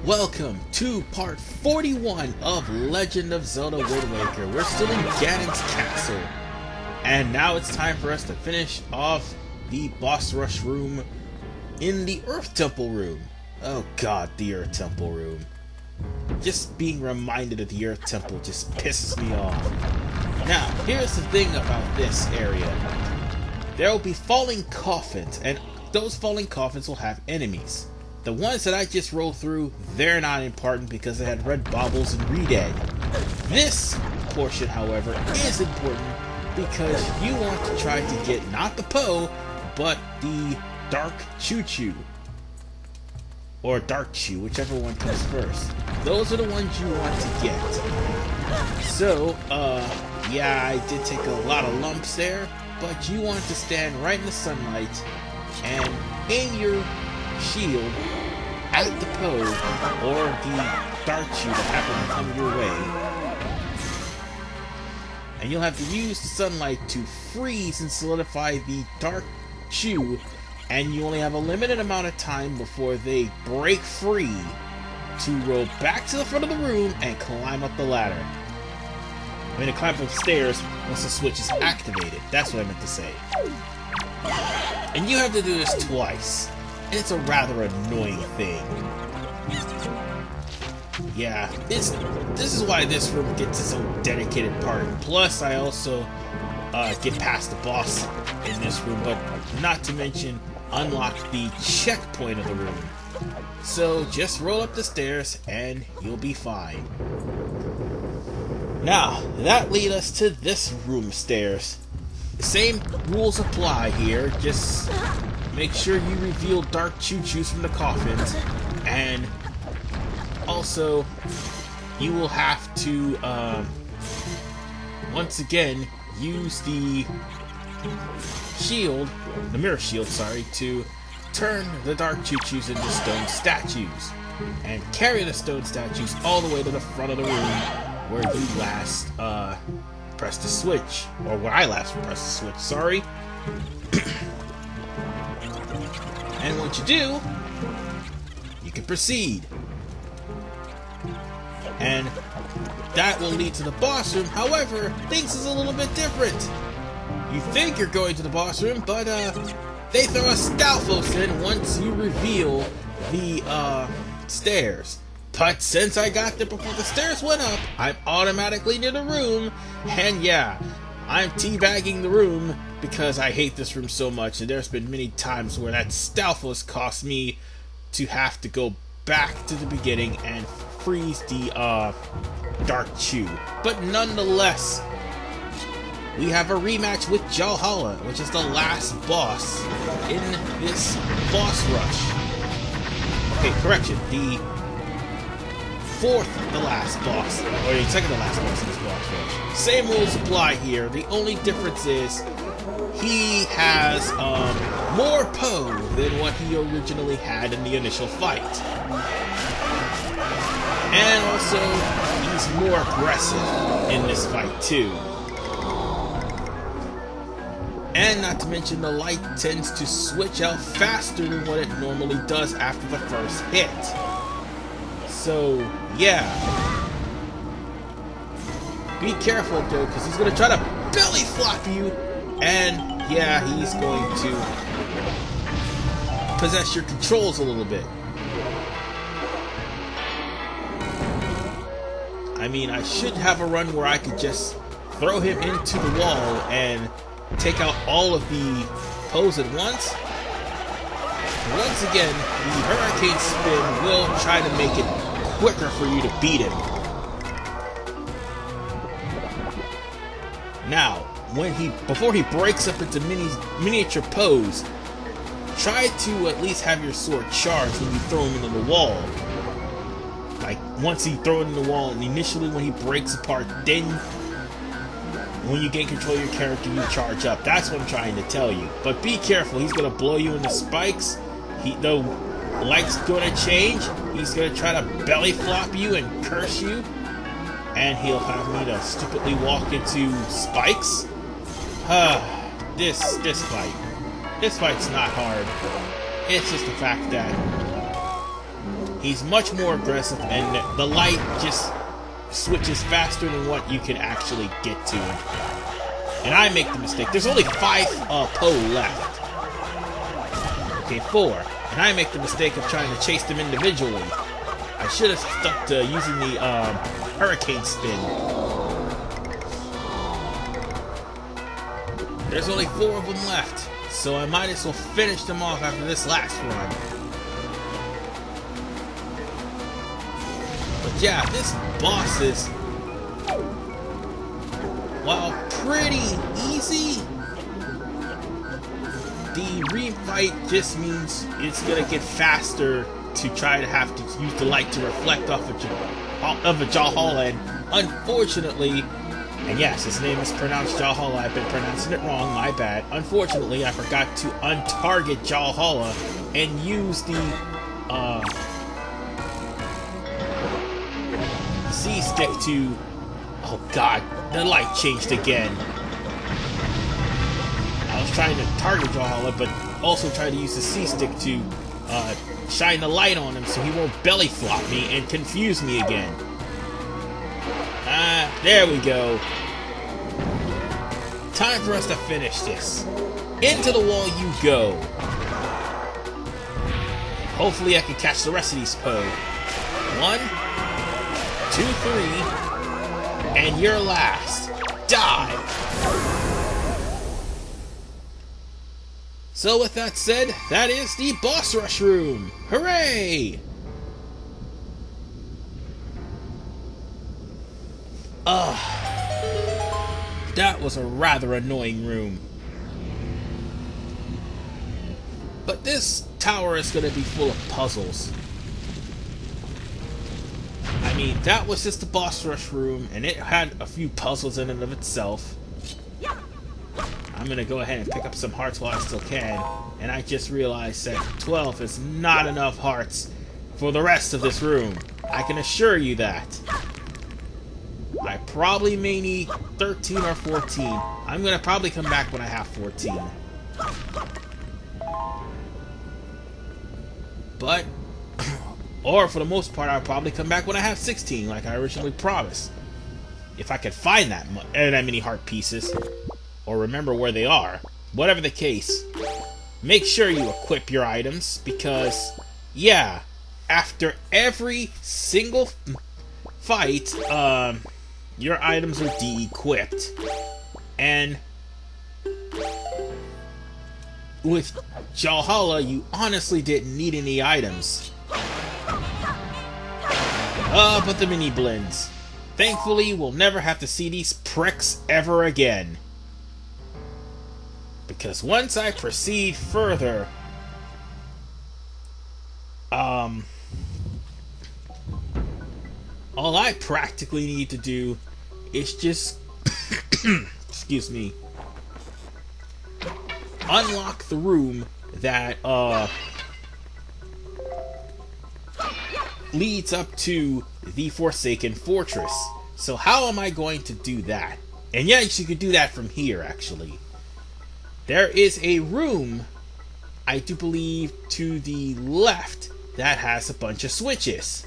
Welcome to part 41 of Legend of Zelda Wind Waker. We're still in Ganon's castle. And now it's time for us to finish off the boss rush room in the Earth Temple room. Oh god, the Earth Temple room. Just being reminded of the Earth Temple just pisses me off. Now, here's the thing about this area. There will be falling coffins, and those falling coffins will have enemies. The ones that I just rolled through, they're not important because they had red baubles and re-dead. This portion, however, is important because you want to try to get not the Poe, but the Dark Choo-Choo. Or Dark Chew, whichever one comes first. Those are the ones you want to get. So, yeah, I did take a lot of lumps there, but you want to stand right in the sunlight and aim your shield at the Poe or the Dark Chew that happen to come your way. And you'll have to use the sunlight to freeze and solidify the Dark Chew, and you only have a limited amount of time before they break free to roll back to the front of the room and climb up the ladder. I mean, to climb up the stairs once the switch is activated. That's what I meant to say. And you have to do this twice. And it's a rather annoying thing. Yeah, this is why this room gets its own dedicated part. Plus, I also get past the boss in this room, but not to mention unlock the checkpoint of the room. So just roll up the stairs and you'll be fine. Now, that leads us to this room stairs. The same rules apply here, just make sure you reveal Dark Choo-Choos from the coffins, and also you will have to once again use the shield, the mirror shield, sorry, to turn the Dark Choo-Choos into stone statues and carry the stone statues all the way to the front of the room where you last press the switch, or where I last pressed the switch, sorry. And once you do, you can proceed. And that will lead to the boss room. However, things is a little bit different. You think you're going to the boss room, but they throw a Stalfos in once you reveal the stairs. But since I got there before the stairs went up, I'm automatically near the room, and yeah, I'm teabagging the room because I hate this room so much, and there's been many times where that Stalfos cost me to have to go back to the beginning and freeze the Dark Chew. But nonetheless, we have a rematch with Jalhalla, which is the last boss in this boss rush. Okay, correction, the fourth to last boss, or the second to last boss in this boss rush. Same rules apply here. The only difference is he has more Poe than what he originally had in the initial fight. And also, he's more aggressive in this fight too. And not to mention, the light tends to switch out faster than what it normally does after the first hit. So, yeah. Be careful though, because he's going to try to belly flop you. And, yeah, he's going to possess your controls a little bit. I mean, I should have a run where I could just throw him into the wall and take out all of the Poes at once. Once again, the Hurricane Spin will try to make it quicker for you to beat him. Now, before he breaks up into miniature Poes, try to at least have your sword charged when you throw him into the wall. Like, once you throw it in the wall, and initially when he breaks apart, then when you gain control of your character, you charge up. That's what I'm trying to tell you. But be careful, he's going to blow you into spikes. The light's going to change. He's going to try to belly flop you and curse you. And he'll have me to stupidly walk into spikes. This fight. This fight's not hard. It's just the fact that He's much more aggressive, and the light just switches faster than what you can actually get to. And I make the mistake. There's only 5 Po left. Okay, 4. And I make the mistake of trying to chase them individually. I should have stuck to using the hurricane spin. There's only 4 of them left, so I might as well finish them off after this last run. But yeah, this boss is, while pretty easy, the refight just means it's gonna get faster to try to have to use the light to reflect off of Jahala, and unfortunately, and yes, his name is pronounced Jahala, I've been pronouncing it wrong, my bad. Unfortunately, I forgot to untarget Jahala and use the C-stick to... Oh god, the light changed again. I was trying to target Jahala, but also trying to use the C-stick to shine the light on him so he won't belly flop me and confuse me again. There we go. Time for us to finish this. Into the wall you go. Hopefully I can catch the rest of these Po. 1, 2, 3, and you're last. Die! So with that said, that is the boss rush room. Hooray! That was a rather annoying room. But this tower is going to be full of puzzles. I mean, that was just the boss rush room, and it had a few puzzles in and of itself. I'm going to go ahead and pick up some hearts while I still can, and I just realized that 12 is not enough hearts for the rest of this room. I can assure you that. I probably may need 13 or 14. I'm going to probably come back when I have 14. But, or for the most part, I'll probably come back when I have 16, like I originally promised. If I could find that many heart pieces, or remember where they are. Whatever the case, make sure you equip your items, because, yeah, after every single fight, your items are de-equipped. And with Jahala, you honestly didn't need any items. But the mini blends. Thankfully, we'll never have to see these pricks ever again. Because once I proceed further, all I practically need to do is just, excuse me, unlock the room that, leads up to the Forsaken Fortress. So how am I going to do that? And yes, you could do that from here, actually. There is a room, I do believe, to the left that has a bunch of switches.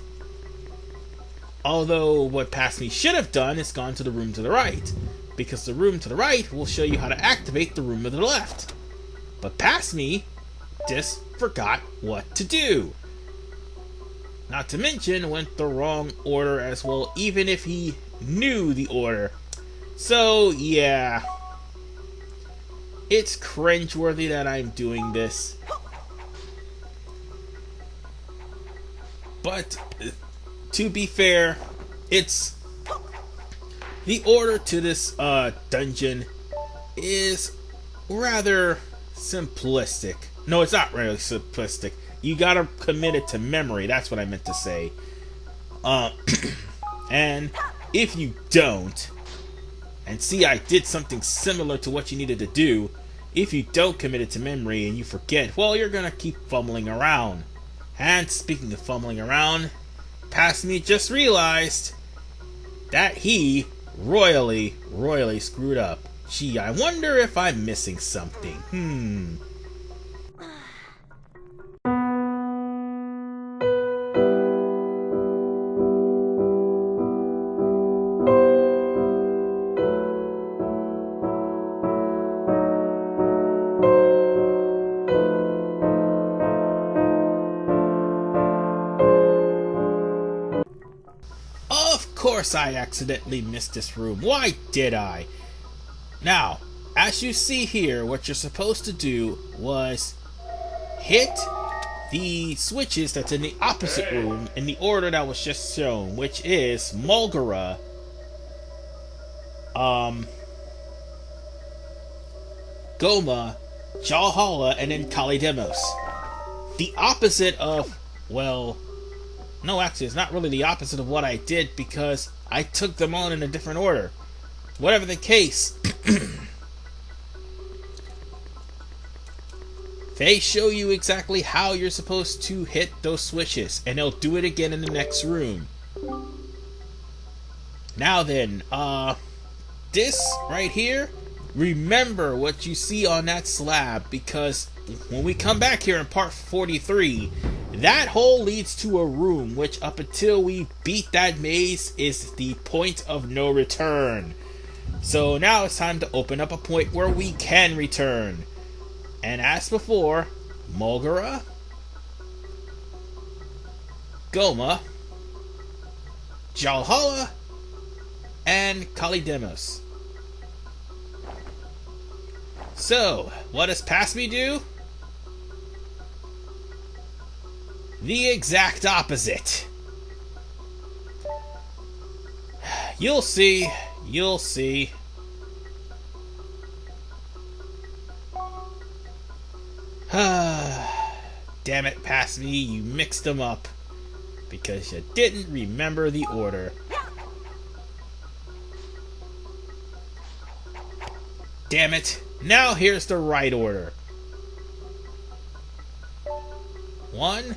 Although, what past me should have done is gone to the room to the right, because the room to the right will show you how to activate the room to the left. But past me just forgot what to do. Not to mention, went the wrong order as well, even if he knew the order. So, yeah. It's cringeworthy that I'm doing this. But, to be fair, it's... the order to this dungeon is rather simplistic. No, it's not really simplistic. You gotta commit it to memory. That's what I meant to say. And if you don't, and see, I did something similar to what you needed to do. If you don't commit it to memory and you forget, well, you're gonna keep fumbling around. And speaking of fumbling around, past me just realized that he royally screwed up. Gee, I wonder if I'm missing something. course I accidentally missed this room. Why did I? Now, as you see here, what you're supposed to do was hit the switches that's in the opposite room in the order that was just shown, which is Mulgara, Goma, Jalhalla, and then Kalidemos. The opposite of, well, no, actually, it's not really the opposite of what I did because I took them on in a different order. Whatever the case, they show you exactly how you're supposed to hit those switches, and they'll do it again in the next room. Now then, this right here, remember what you see on that slab, because when we come back here in part 43, that hole leads to a room which up until we beat that maze is the point of no return. So now it's time to open up a point where we can return. And as before, Mulgara, Goma, Jalhalla, and Kalidemos. So, what does pass me do? The exact opposite. You'll see. You'll see. Damn it, pass me. You mixed them up. Because you didn't remember the order. Damn it. Now here's the right order. 1.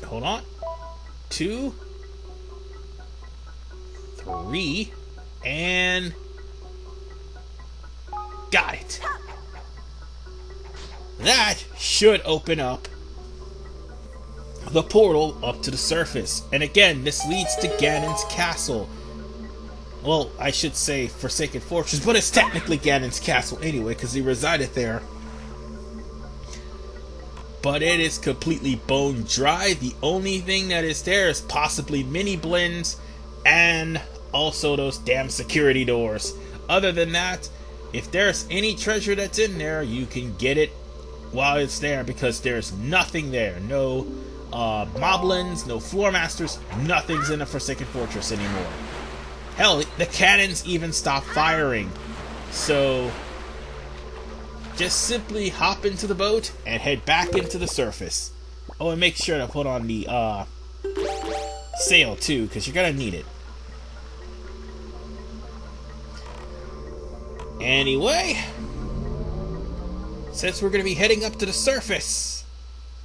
Hold on. 2. 3. And... got it. That should open up the portal up to the surface. And again, this leads to Ganon's castle. Well, I should say Forsaken Fortress, but it's technically Ganon's castle anyway, because he resided there. But it is completely bone dry. The only thing that is there is possibly mini blends and also those damn security doors. Other than that, if there's any treasure that's in there, you can get it while it's there, because there's nothing there. No moblins, no floor masters, nothing's in the Forsaken Fortress anymore. Hell, the cannons even stopped firing. So just simply hop into the boat and head back into the surface. Oh, and make sure to put on the sail too, because you're gonna need it. Anyway, since we're going to be heading up to the surface,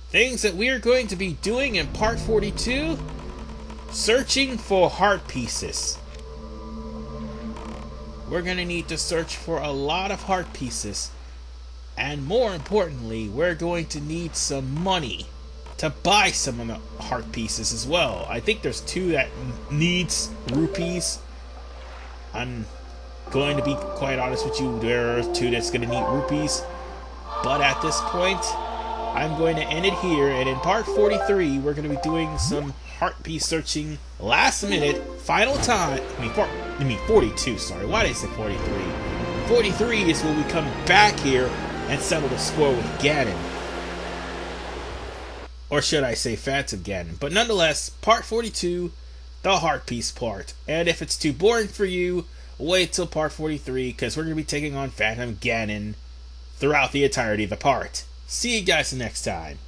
things that we are going to be doing in part 42, searching for heart pieces. We're going to need to search for a lot of heart pieces, and more importantly, we're going to need some money to buy some of the heart pieces as well. I think there's 2 that needs rupees. I'm going to be quite honest with you, there are 2 that's going to need rupees. But at this point, I'm going to end it here, and in part 43, we're going to be doing some heart piece searching, last minute, final time. I mean 42, sorry. Why did I say 43? 43 is when we come back here and settle the score with Ganon. Or should I say Phantom Ganon. But nonetheless, part 42, the heart piece part. And if it's too boring for you, wait till part 43, because we're going to be taking on Phantom Ganon throughout the entirety of the part. See you guys next time.